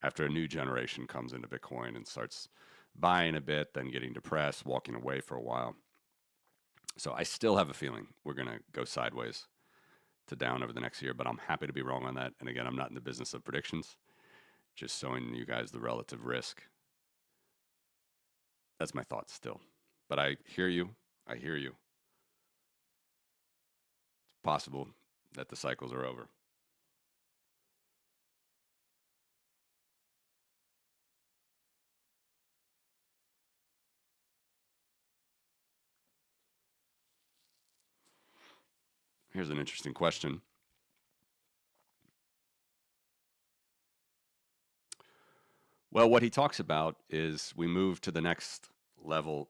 after a new generation comes into Bitcoin and starts buying a bit, then getting depressed, walking away for a while. So I still have a feeling we're going to go sideways to down over the next year, but I'm happy to be wrong on that. And again, I'm not in the business of predictions, just showing you guys the relative risk. That's my thoughts still. But I hear you. I hear you. It's possible that the cycles are over. Here's an interesting question. Well, what he talks about is we move to the next level.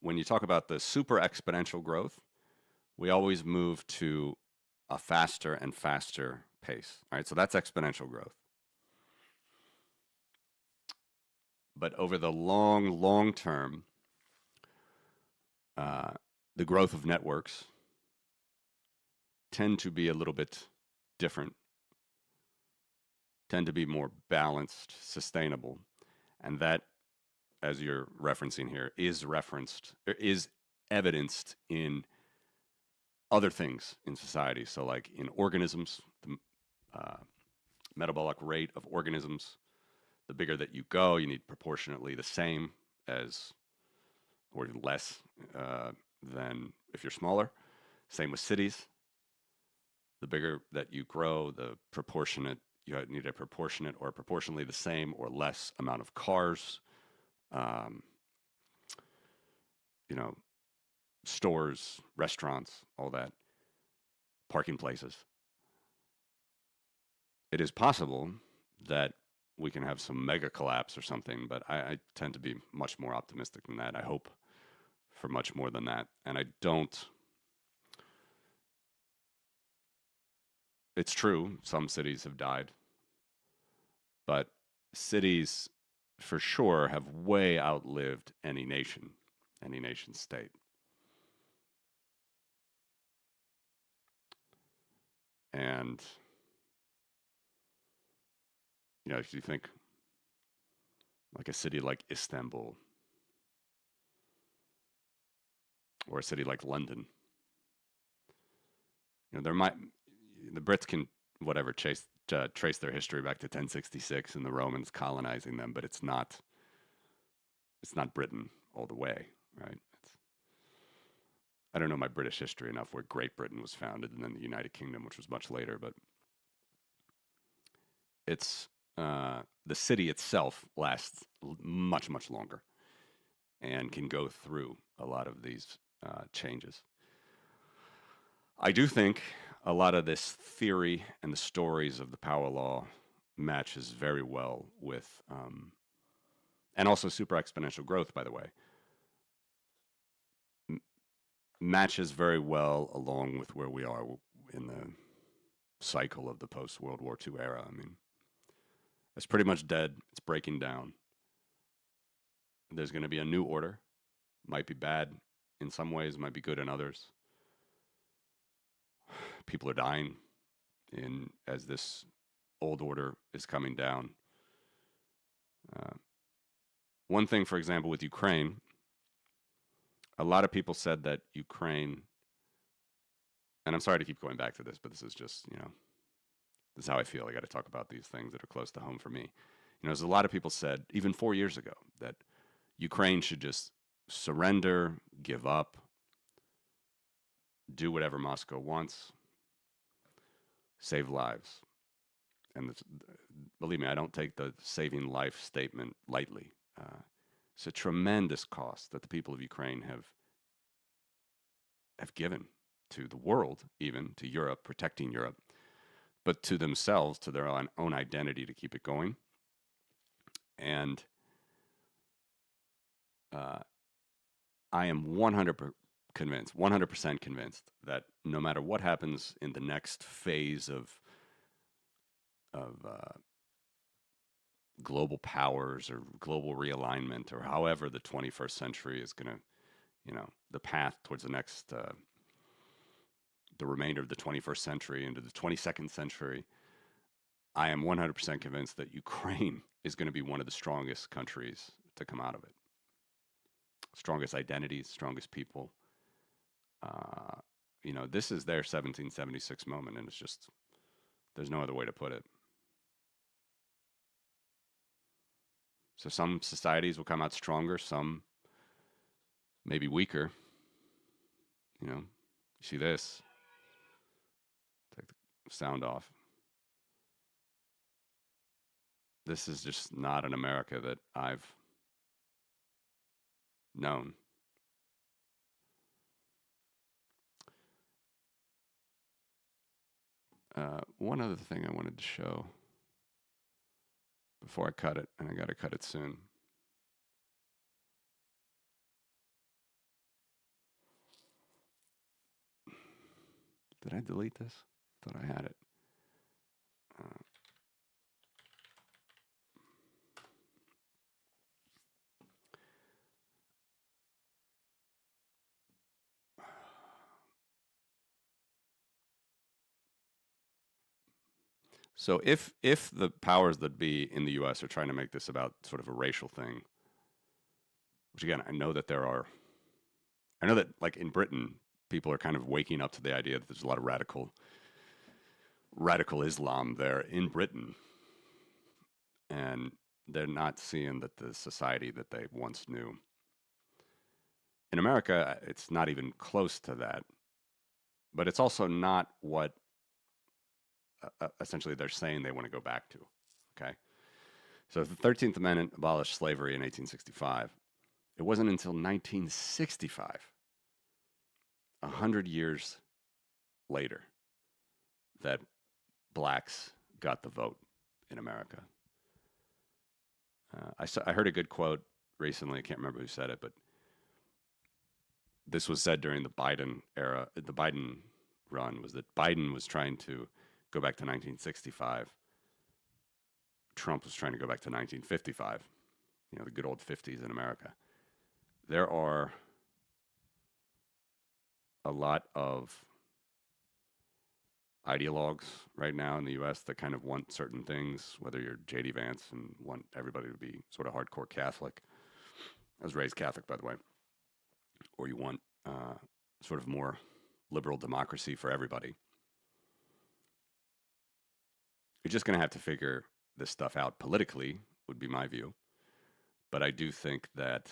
When you talk about the super exponential growth, we always move to a faster and faster pace. All right, so that's exponential growth. But over the long term, the growth of networks tend to be a little bit different, tend to be more balanced, sustainable, and that, as you're referencing here, is evidenced in other things in society. So, like in organisms, the metabolic rate of organisms, the bigger that you go, you need proportionately the same as, or less than if you're smaller. Same with cities. The bigger that you grow, the proportionate, you need a proportionate or proportionally the same or less amount of cars, stores, restaurants, all that, parking places. It is possible that we can have some mega collapse or something, but I tend to be much more optimistic than that. I hope for much more than that. And I don't. It's true, some cities have died, but cities for sure have way outlived any nation state. And, if you think like a city like Istanbul or a city like London. There might the Brits can whatever trace their history back to 1066 and the Romans colonizing them, but it's not Britain all the way, right? I don't know my British history enough where Great Britain was founded and then the United Kingdom, which was much later, but it's the city itself lasts much, much longer and can go through a lot of these changes. I do think a lot of this theory and the stories of the power law matches very well with, and also super exponential growth, by the way, matches very well along with where we are in the cycle of the post World War II era. I mean, it's pretty much dead. It's breaking down. There's going to be a new order. Might be bad in some ways, might be good in others. People are dying as this old order is coming down. One thing, for example, with Ukraine, a lot of people said that Ukraine, and I'm sorry to keep going back to this, but this is just, this is how I feel. I got to talk about these things that are close to home for me. As a lot of people said, even 4 years ago, that Ukraine should just surrender, give up, do whatever Moscow wants, save lives. And believe me, I don't take the saving life statement lightly. It's a tremendous cost that the people of Ukraine have given to the world, even to Europe, protecting Europe, but to themselves, to their own identity to keep it going. And I am 100% convinced that no matter what happens in the next phase of global powers or global realignment or however the 21st century is going to, the path towards the next, the remainder of the 21st century into the 22nd century, I am 100% convinced that Ukraine is going to be one of the strongest countries to come out of it. Strongest identities, strongest people. This is their 1776 moment, and it's just, there's no other way to put it. So some societies will come out stronger, some maybe weaker. You see this. Take the sound off. This is just not an America that I've known. One other thing I wanted to show before I cut it, and I got to cut it soon. Did I delete this? Thought I had it. So if the powers that be in the U.S. are trying to make this about sort of a racial thing, which again, I know that like in Britain, people are kind of waking up to the idea that there's a lot of radical Islam there in Britain, and they're not seeing that the society that they once knew. In America, it's not even close to that, but it's also not what essentially they're saying they want to go back to. Okay, so the 13th Amendment abolished slavery in 1865. It wasn't until 1965, 100 years later, that blacks got the vote in America. I heard a good quote recently. I can't remember who said it, but this was said during the Biden era. The Biden run was that Biden was trying to go back to 1965. Trump was trying to go back to 1955, the good old 50s in America. There are a lot of ideologues right now in the U.S. that kind of want certain things, whether you're J.D. Vance and want everybody to be sort of hardcore Catholic. I was raised Catholic, by the way. Or you want sort of more liberal democracy for everybody. You're just going to have to figure this stuff out politically, would be my view. But I do think that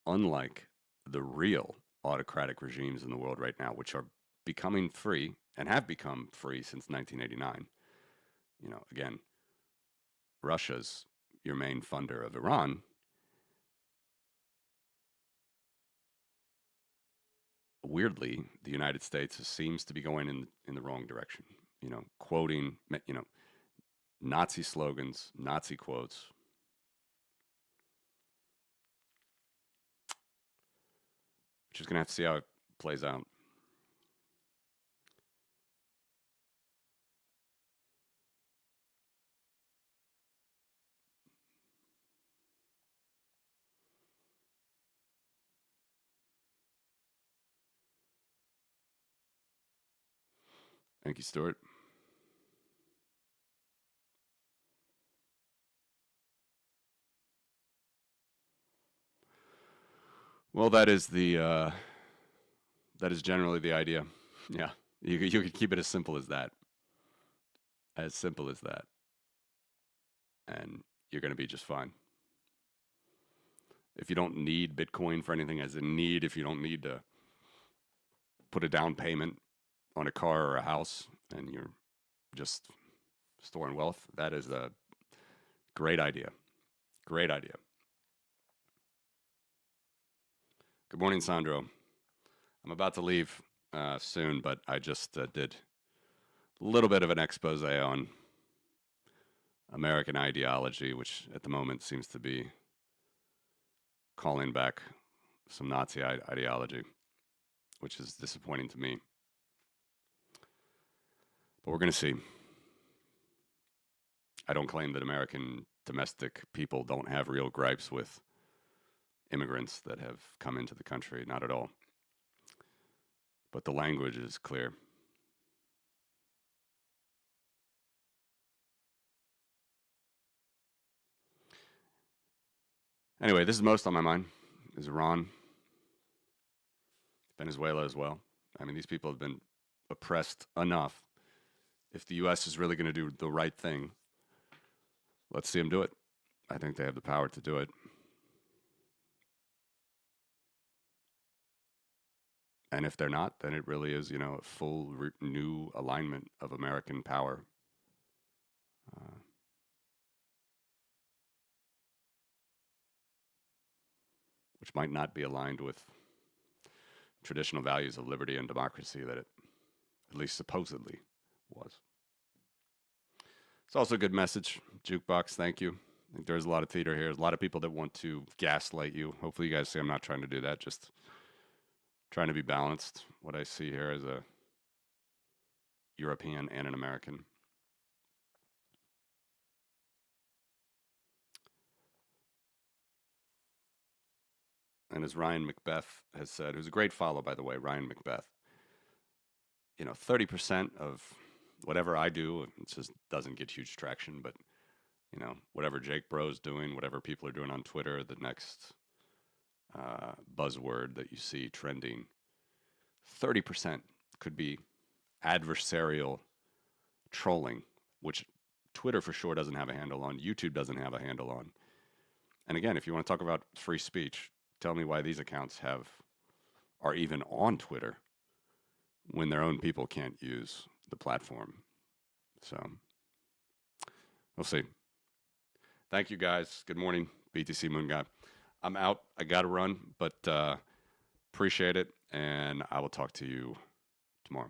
unlike the real autocratic regimes in the world right now, which are becoming free and have become free since 1989, again, Russia's your main funder of Iran. Weirdly, the United States seems to be going in the wrong direction. Quoting, Nazi slogans, Nazi quotes. Just going to have to see how it plays out. Thank you, Stuart. Well, that is generally the idea. Yeah, you could keep it as simple as that. As simple as that. And you're going to be just fine. If you don't need Bitcoin for anything as a need, if you don't need to put a down payment on a car or a house and you're just storing wealth, that is a great idea. Great idea. Good morning, Sandro. I'm about to leave soon, but I just did a little bit of an expose on American ideology, which at the moment seems to be calling back some Nazi ideology, which is disappointing to me. But we're going to see. I don't claim that American domestic people don't have real gripes with immigrants that have come into the country, not at all. But the language is clear. Anyway, this is most on my mind, is Iran, Venezuela as well. I mean, these people have been oppressed enough. If the U.S. is really going to do the right thing, let's see them do it. I think they have the power to do it. And if they're not, then it really is, a full new alignment of American power. Which might not be aligned with traditional values of liberty and democracy that it, at least supposedly, was. It's also a good message. Jukebox, thank you. I think there's a lot of theater here. There's a lot of people that want to gaslight you. Hopefully you guys see I'm not trying to do that. Just trying to be balanced. What I see here is a European and an American. And as Ryan Macbeth has said, who's a great follow, by the way, Ryan Macbeth, 30% of whatever I do, it just doesn't get huge traction, but, whatever Jake Bro's doing, whatever people are doing on Twitter, the next buzzword that you see trending, 30% could be adversarial trolling, which Twitter for sure doesn't have a handle on, YouTube doesn't have a handle on. And again, if you want to talk about free speech, tell me why these accounts are even on Twitter when their own people can't use the platform. So we'll see. Thank you guys. Good morning, BTC Moon Guy. I'm out. I got to run, but appreciate it, and I will talk to you tomorrow.